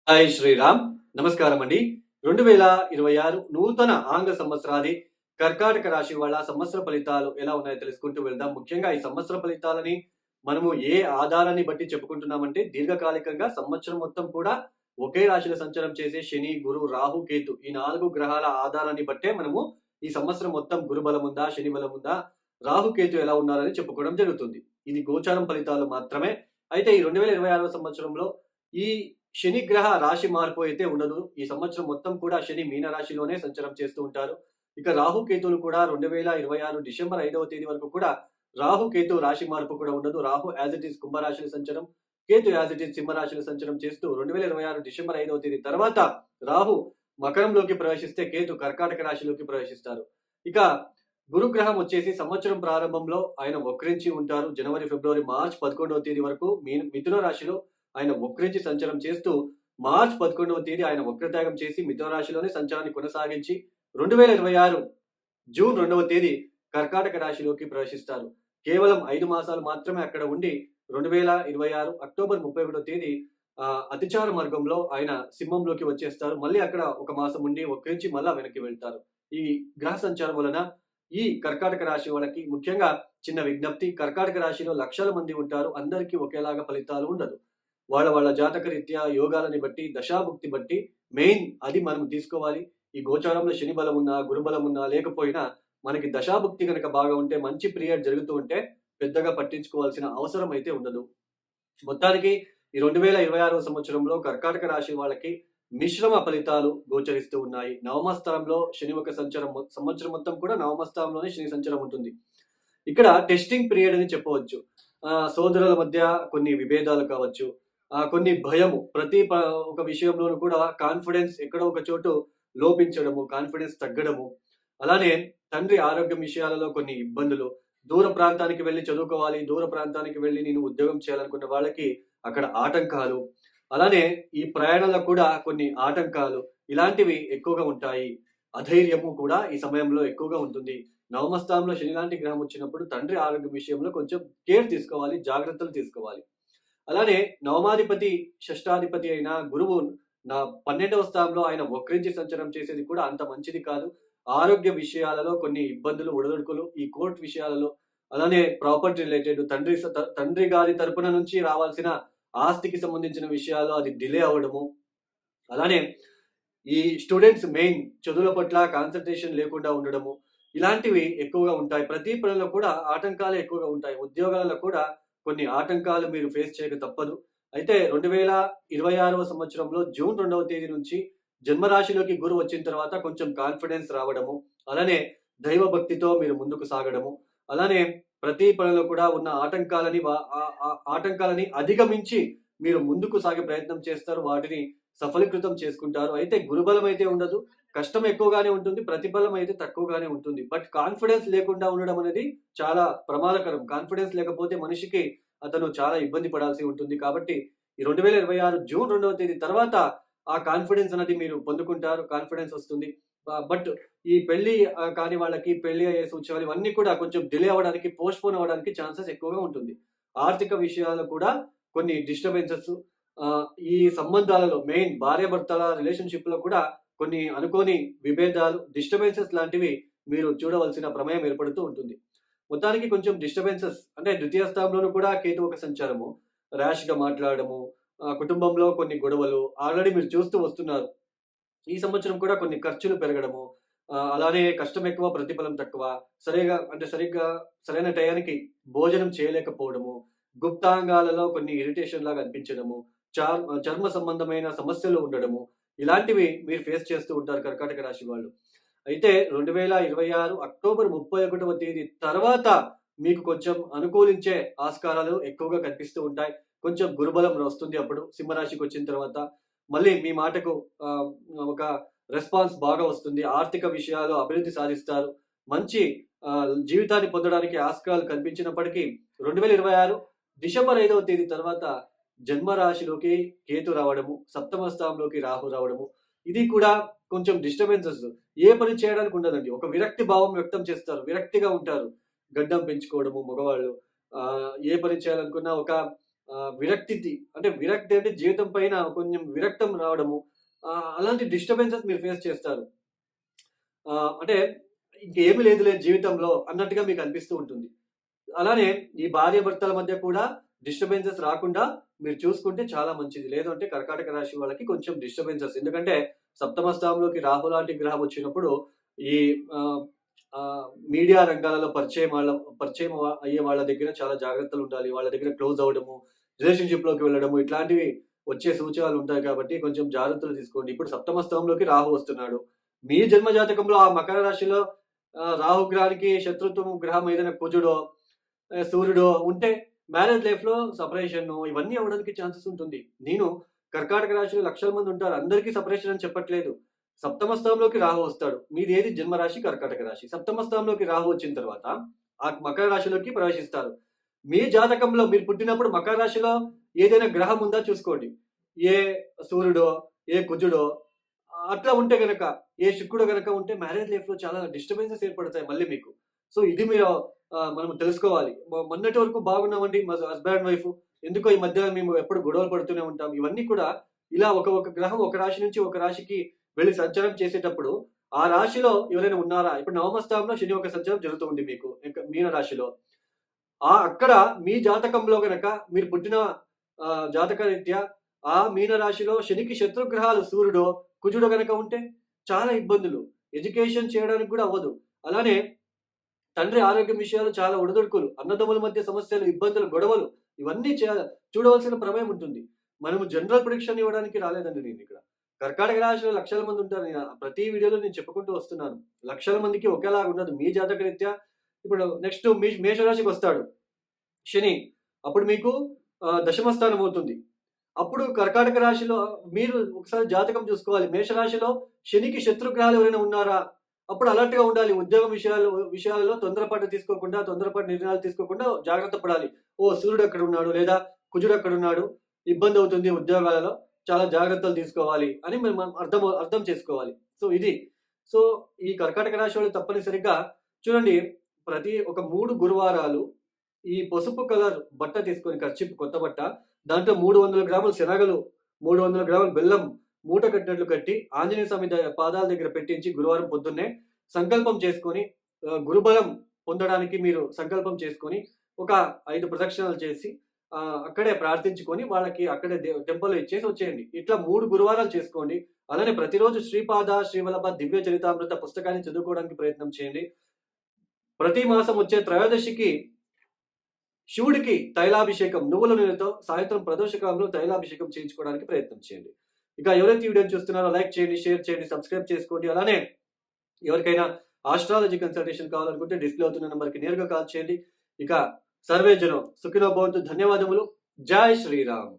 Hi Sriram. నమస్కారం అండి. 2026 నూతన ఆంగ్ల సంవత్సరాది కర్కాటక రాశి వాళ్ళ సంవత్సర ఫలితాలు ఎలా ఉన్నాయో తెలుసుకుంటూ వెళ్దాం. ముఖ్యంగా ఈ సంవత్సర ఫలితాలని మనము ఏ ఆధారాన్ని బట్టి చెప్పుకుంటున్నామంటే దీర్ఘకాలికంగా సంవత్సరం మొత్తం కూడా ఒకే రాశిలో సంచారం చేసే శని, గురు, రాహు, కేతు ఈ 4 గ్రహాల ఆధారాన్ని బట్టే మనము ఈ సంవత్సరం మొత్తం గురు బలం ఉందా, శని బలం ఉందా, రాహు, కేతు ఎలా ఉన్నారని చెప్పుకోవడం జరుగుతుంది. ఇది గోచారం ఫలితాలు మాత్రమే. అయితే ఈ 2026 సంవత్సరంలో ఈ శని గ్రహ రాశి మార్పు అయితే ఉండదు. ఈ సంవత్సరం మొత్తం కూడా శని మీన రాశిలోనే సంచారం చేస్తూ ఉంటారు. ఇక రాహు, కేతువులు కూడా 2026 డిసెంబర్ 5వ తేదీ వరకు కూడా రాహు, కేతు రాశి మార్పు కూడా ఉండదు. రాహు యాజ్ ఇట్ ఈజ్ కుంభరాశిలో సంచారం, కేతు యాజ్ ఇట్ ఈజ్ సింహరాశిలో సంచారం చేస్తూ 2026 డిసెంబర్ 5వ తేదీ తర్వాత రాహు మకరంలోకి ప్రవేశిస్తే కేతు కర్కాటక రాశిలోకి ప్రవేశిస్తారు. ఇక గురుగ్రహం వచ్చేసి సంవత్సరం ప్రారంభంలో ఆయన వక్రించి ఉంటారు. జనవరి, ఫిబ్రవరి, మార్చ్ 11వ తేదీ వరకు మిథున రాశిలో ఆయన వక్రించి సంచారం చేస్తూ మార్చ్ 11వ తేదీ ఆయన వక్రత్యాగం చేసి మిథున రాశిలోనే సంచారాన్ని కొనసాగించి 2026 జూన్ 2వ తేదీ కర్కాటక రాశిలోకి ప్రవేశిస్తారు. కేవలం 5 మాసాలు మాత్రమే అక్కడ ఉండి 2026 అక్టోబర్ 31వ తేదీ అతిచార మార్గంలో ఆయన సింహంలోకి వచ్చేస్తారు. మళ్ళీ అక్కడ ఒక మాసం ఉండి వక్రించి మళ్ళా వెనక్కి వెళ్తారు. ఈ గ్రహ సంచారం వలన ఈ కర్కాటక రాశి వాళ్ళకి ముఖ్యంగా చిన్న విజ్ఞప్తి, కర్కాటక రాశిలో లక్షల మంది ఉంటారు. అందరికీ ఒకేలాగా ఫలితాలు ఉండదు. వాళ్ళ జాతక రీత్యా యోగాలని బట్టి, దశాభుక్తి బట్టి మెయిన్ అది మనం తీసుకోవాలి. ఈ గోచారంలో శని బలం ఉన్నా, గురుబలం ఉన్నా లేకపోయినా మనకి దశాభుక్తి గనక బాగా ఉంటే మంచి పీరియడ్ జరుగుతూ ఉంటే పెద్దగా పట్టించుకోవాల్సిన అవసరం అయితే ఉండదు. మొత్తానికి ఈ 2026 సంవత్సరంలో కర్కాటక రాశి వాళ్ళకి మిశ్రమ ఫలితాలు గోచరిస్తూ ఉన్నాయి. నవమ స్థానంలో శని ఒక సంచారం సంవత్సరం మొత్తం కూడా నవమ స్థానంలోనే శని సంచారం ఉంటుంది. ఇక్కడ టెస్టింగ్ పీరియడ్ అని చెప్పవచ్చు. సోదరుల మధ్య కొన్ని విభేదాలు కావచ్చు, కొన్ని భయము ఒక విషయంలోనూ కూడా కాన్ఫిడెన్స్ ఎక్కడో ఒక చోటు లోపించడము, కాన్ఫిడెన్స్ తగ్గడము, అలానే తండ్రి ఆరోగ్యం విషయాలలో కొన్ని ఇబ్బందులు, దూర ప్రాంతానికి వెళ్లి చదువుకోవాలి, దూర ప్రాంతానికి వెళ్లి నేను ఉద్యోగం చేయాలనుకున్న వాళ్ళకి అక్కడ ఆటంకాలు, అలానే ఈ ప్రయాణంలో కూడా కొన్ని ఆటంకాలు ఇలాంటివి ఎక్కువగా ఉంటాయి. అధైర్యము కూడా ఈ సమయంలో ఎక్కువగా ఉంటుంది. నవమ స్థానంలో శని లాంటి గ్రహం వచ్చినప్పుడు తండ్రి ఆరోగ్యం విషయంలో కొంచెం కేర్ తీసుకోవాలి, జాగ్రత్తలు తీసుకోవాలి. అలానే నవమాధిపతి, షష్టాధిపతి అయిన గురువు 12వ స్థానంలో ఆయన వక్రించి సంచారం చేసేది కూడా అంత మంచిది కాదు. ఆరోగ్య విషయాలలో కొన్ని ఇబ్బందులు, ఒడిదుడుకులు, ఈ కోర్ట్ విషయాలలో, అలానే ప్రాపర్టీ రిలేటెడ్ తండ్రి గారి తరపున నుంచి రావాల్సిన ఆస్తికి సంబంధించిన విషయాలు అది డిలే అవ్వడము, అలానే ఈ స్టూడెంట్స్ మెయిన్ చదువుల పట్ల కాన్సంట్రేషన్ లేకుండా ఉండడము, ఇలాంటివి ఎక్కువగా ఉంటాయి. ప్రతి పనిలో కూడా ఆటంకాలే ఎక్కువగా ఉంటాయి. ఉద్యోగాలలో కూడా కొన్ని ఆటంకాలు మీరు ఫేస్ చేయక తప్పదు. అయితే 2026వ సంవత్సరంలో జూన్ 2వ తేదీ నుంచి జన్మరాశిలోకి గురువు వచ్చిన తర్వాత కొంచెం కాన్ఫిడెన్స్ రావడము, అలానే దైవ భక్తితో మీరు ముందుకు సాగడము, అలానే ప్రతి పనిలో కూడా ఉన్న ఆటంకాలని అధిగమించి మీరు ముందుకు సాగే ప్రయత్నం చేస్తారు. వాటిని సఫలీకృతం చేసుకుంటారు. అయితే గురుబలం అయితే ఉండదు. కష్టం ఎక్కువగానే ఉంటుంది. ప్రతిఫలం అయితే తక్కువగానే ఉంటుంది. బట్ కాన్ఫిడెన్స్ లేకుండా ఉండడం అనేది చాలా ప్రమాదకరం. కాన్ఫిడెన్స్ లేకపోతే మనిషికి అతను చాలా ఇబ్బంది పడాల్సి ఉంటుంది. కాబట్టి ఈ 2026 జూన్ 2వ తేదీ తర్వాత ఆ కాన్ఫిడెన్స్ అనేది మీరు పొందుకుంటారు. కాన్ఫిడెన్స్ వస్తుంది. బట్ ఈ పెళ్లి కాని వాళ్ళకి పెళ్లి అయ్యే సూచనలు ఇవన్నీ కూడా కొంచెం డిలే అవ్వడానికి, పోస్ట్‌పోన్ అవ్వడానికి ఛాన్సెస్ ఎక్కువగా ఉంటుంది. ఆర్థిక విషయాలు కూడా కొన్ని డిస్టర్బెన్సెస్, ఈ సంబంధాలలో మెయిన్ భార్యాభర్తల రిలేషన్‌షిప్‌లో కూడా కొన్ని అనుకోని విభేదాలు, డిస్టర్బెన్సెస్ లాంటివి మీరు చూడవలసిన ప్రమేయం ఏర్పడుతూ ఉంటుంది. మొత్తానికి కొంచెం డిస్టర్బెన్సెస్ అంటే ద్వితీయ స్థానంలోనూ కూడా కేతు ఒక సంచారము, ర్యాష్‌గా మాట్లాడడము, కుటుంబంలో కొన్ని గొడవలు ఆల్రెడీ మీరు చూస్తూ వస్తున్నారు. ఈ సంవత్సరం కూడా కొన్ని ఖర్చులు పెరగడము, అలానే కష్టం ఎక్కువ, ప్రతిఫలం తక్కువ, సరిగ్గా సరైన టయానికి భోజనం చేయలేకపోవడము, గుప్తాంగాలలో కొన్ని ఇరిటేషన్ లాగా అనిపించడము, చర్మ సంబంధమైన సమస్యలు ఉండడము, ఇలాంటివి మీరు ఫేస్ చేస్తూ ఉంటారు కర్కాటక రాశి వాళ్ళు. అయితే 2026 అక్టోబర్ 31వ తేదీ తర్వాత మీకు కొంచెం అనుకూలించే ఆస్కారాలు ఎక్కువగా కనిపిస్తూ ఉంటాయి. కొంచెం గురుబలం వస్తుంది అప్పుడు సింహరాశికొచ్చిన తర్వాత. మళ్ళీ మీ మాటకు ఒక రెస్పాన్స్ బాగా వస్తుంది. ఆర్థిక విషయాలు అభివృద్ధి సాధిస్తారు. మంచి జీవితాన్ని పొందడానికి ఆస్కారాలు కనిపించినప్పటికీ 2026 డిసెంబర్ 5వ తేదీ తర్వాత జన్మరాశిలోకి కేతు రావడము, సప్తమ స్థానంలోకి రాహు రావడము, ఇది కూడా కొంచెం డిస్టర్బెన్సెస్. ఏ పని చేయడానికి ఉండదండి. ఒక విరక్తి భావం వ్యక్తం చేస్తారు. విరక్తిగా ఉంటారు. గడ్డం పెంచుకోవడము మగవాళ్ళు. ఏ పని చేయాలనుకున్నా ఒక విరక్తి అంటే జీవితం పైన కొంచెం విరక్తం రావడము, అలాంటి డిస్టర్బెన్సెస్ మీరు ఫేస్ చేస్తారు. అంటే ఇంకేమి లేదులే జీవితంలో అన్నట్టుగా మీకు అనిపిస్తూ ఉంటుంది. అలానే ఈ భార్యాభర్తల మధ్య కూడా డిస్టర్బెన్సెస్ రాకుండా మీరు చూసుకుంటే చాలా మంచిది. లేదు అంటే కర్కాటక రాశి వాళ్ళకి కొంచెం డిస్టర్బెన్సెస్. ఎందుకంటే సప్తమ స్థానంలోకి రాహు లాంటి గ్రహం వచ్చినప్పుడు ఈ ఆహ్, ఆహ్, మీడియా రంగాలలో పరిచయం అయ్యే వాళ్ళ దగ్గర చాలా జాగ్రత్తలుండాలి. వాళ్ళ దగ్గర క్లోజ్ అవ్వడము, రిలేషన్‌షిప్‌లోకి వెళ్ళడము ఇట్లాంటివి వచ్చే సూచనలుంటాయి కాబట్టి కొంచెం జాగ్రత్తలు తీసుకోండి. ఇప్పుడు సప్తమ స్థానంలోకి రాహు వస్తున్నాడు. మీ జన్మ జాతకంలో ఆ మకర రాశిలో రాహు గ్రహానికి శత్రుత్వం గ్రహం ఏదైనా కుజుడో, సూర్యుడో ఉంటే మ్యారేజ్ లైఫ్‌లో సెపరేషను ఇవన్నీ అవ్వడానికి ఛాన్సెస్ ఉంటుంది. నేను కర్కాటక రాశిలో లక్షల మంది ఉంటారు. అందరికీ సెపరేషన్ అని చెప్పట్లేదు. సప్తమ స్థానంలోకి రాహు వస్తాడు. మీదేది జన్మరాశి కర్కాటక రాశి. సప్తమ స్థానంలోకి రాహు వచ్చిన తర్వాత ఆ మకర రాశిలోకి ప్రవేశిస్తారు. మీ జాతకంలో మీరు పుట్టినప్పుడు మకర రాశిలో ఏదైనా గ్రహం ఉందా చూసుకోండి. ఏ సూర్యుడో, ఏ కుజుడో అట్లా ఉంటే గనక, ఏ శుక్రుడు గనక ఉంటే మ్యారేజ్ లైఫ్‌లో చాలా డిస్టర్బెన్సెస్ ఏర్పడతాయి మళ్ళీ మీకు. సో, ఇది మీరు మనం తెలుసుకోవాలి. మొన్నటి వరకు బాగున్నామండి హస్బాండ్, వైఫ్. ఎందుకో ఈ మధ్య మేము ఎప్పుడు గొడవలు పడుతూనే ఉంటాం. ఇవన్నీ కూడా ఇలా ఒక గ్రహం ఒక రాశి నుంచి ఒక రాశికి వెళ్లి సంచారం చేసేటప్పుడు, ఆ రాశిలో ఎవరైనా ఉన్నారా? ఇప్పుడు నవమ స్థానంలో శని యొక్క సంచారం జరుగుతూ ఉంది మీకు. మీన రాశిలో. అక్కడ మీ జాతకంలో గనక మీరు పుట్టిన జాతక రీత్యా ఆ మీన రాశిలో శనికి శత్రుగ్రహాలు సూర్యుడో, కుజుడో గనక ఉంటే చాలా ఇబ్బందులు. ఎడ్యుకేషన్ చేయడానికి కూడా అవ్వదు. అలానే తండ్రి ఆరోగ్యం విషయాలు చాలా ఒడిదుడుకులు, అన్నదమ్ముల మధ్య సమస్యలు, ఇబ్బందులు, గొడవలు ఇవన్నీ చూడవలసిన ప్రమేయం ఉంటుంది. మనము జనరల్ ప్రిడిక్షన్ ఇవ్వడానికి రాలేదండి నేనిక్కడ. కర్కాటక రాశిలో లక్షల మంది ఉంటారు. ప్రతి వీడియోలో నేను చెప్పుకుంటూ వస్తున్నాను. లక్షల మందికి ఒకేలాగా ఉండదు. మీ జాతక రీత్యా ఇప్పుడు నెక్స్ట్ మేషరాశికొస్తాడు శని. అప్పుడు మీకు దశమ స్థానం అవుతుంది. అప్పుడు కర్కాటక రాశిలో మీరు ఒకసారి జాతకం చూసుకోవాలి. మేషరాశిలో శనికి శత్రుగ్రహాలు ఎవరైనా ఉన్నారా? అప్పుడు అలర్ట్‌గా ఉండాలి. ఉద్యోగం విషయాలలో తొందరపాటు నిర్ణయాలు తీసుకోకుండా జాగ్రత్త పడాలి. ఓహ్! సూర్యుడు అక్కడున్నాడు లేదా కుజుడు అక్కడున్నాడు. ఇబ్బందవుతుంది ఉద్యోగాలలో. చాలా జాగ్రత్తలు తీసుకోవాలి అని మనం అర్థం చేసుకోవాలి. సో, ఈ కర్కాటక రాశి వాళ్ళు తప్పనిసరిగా చూడండి, ఒక 3 గురువారాలు ఈ పసుపు కలర్ బట్ట తీసుకొని కర్చీఫ్ కొత్త బట్ట, దాంట్లో 300 గ్రాముల శనగలు, 300 గ్రాముల బెల్లం మూట కట్టినట్లు కట్టి ఆంజనేయ స్వామి పాదాల దగ్గర పెట్టించి గురువారం పొద్దున్నే సంకల్పం చేసుకొని గురుబలం పొందడానికి మీరు సంకల్పం చేసుకొని ఒక 5 ప్రదక్షిణలు చేసి అక్కడే ప్రార్థించుకొని వాళ్ళకి అక్కడే టెంపుల్‌లో ఇచ్చేసి వచ్చేయండి. ఇట్లా 3 గురువారాలు చేసుకోండి. అలానే ప్రతిరోజు శ్రీపాద, శ్రీవల్లభ దివ్య చరితామృత పుస్తకాన్ని చదువుకోవడానికి ప్రయత్నం చేయండి. ప్రతి మాసం వచ్చే త్రయోదశికి శివుడికి తైలాభిషేకం నువ్వుల నూనెతో సాయంత్రం ప్రదోషకాలంలో తైలాభిషేకం చేయించుకోవడానికి ప్రయత్నం చేయండి. ఇక ఎవరైతే ఈ వీడియోని చూస్తున్నారో లైక్ చేయండి, షేర్ చేయండి, సబ్స్క్రైబ్ చేసుకోండి. అలానే ఎవరికైనా ఆస్ట్రాలజీ కన్సల్టేషన్ కావాలనుకుంటే డిస్‌ప్లే అవుతున్న నంబర్‌కి నేరుగా కాల్ చేయండి. ఇక సర్వే జనం సుఖినో భవంతు. ధన్యవాదములు. జై శ్రీరామ్.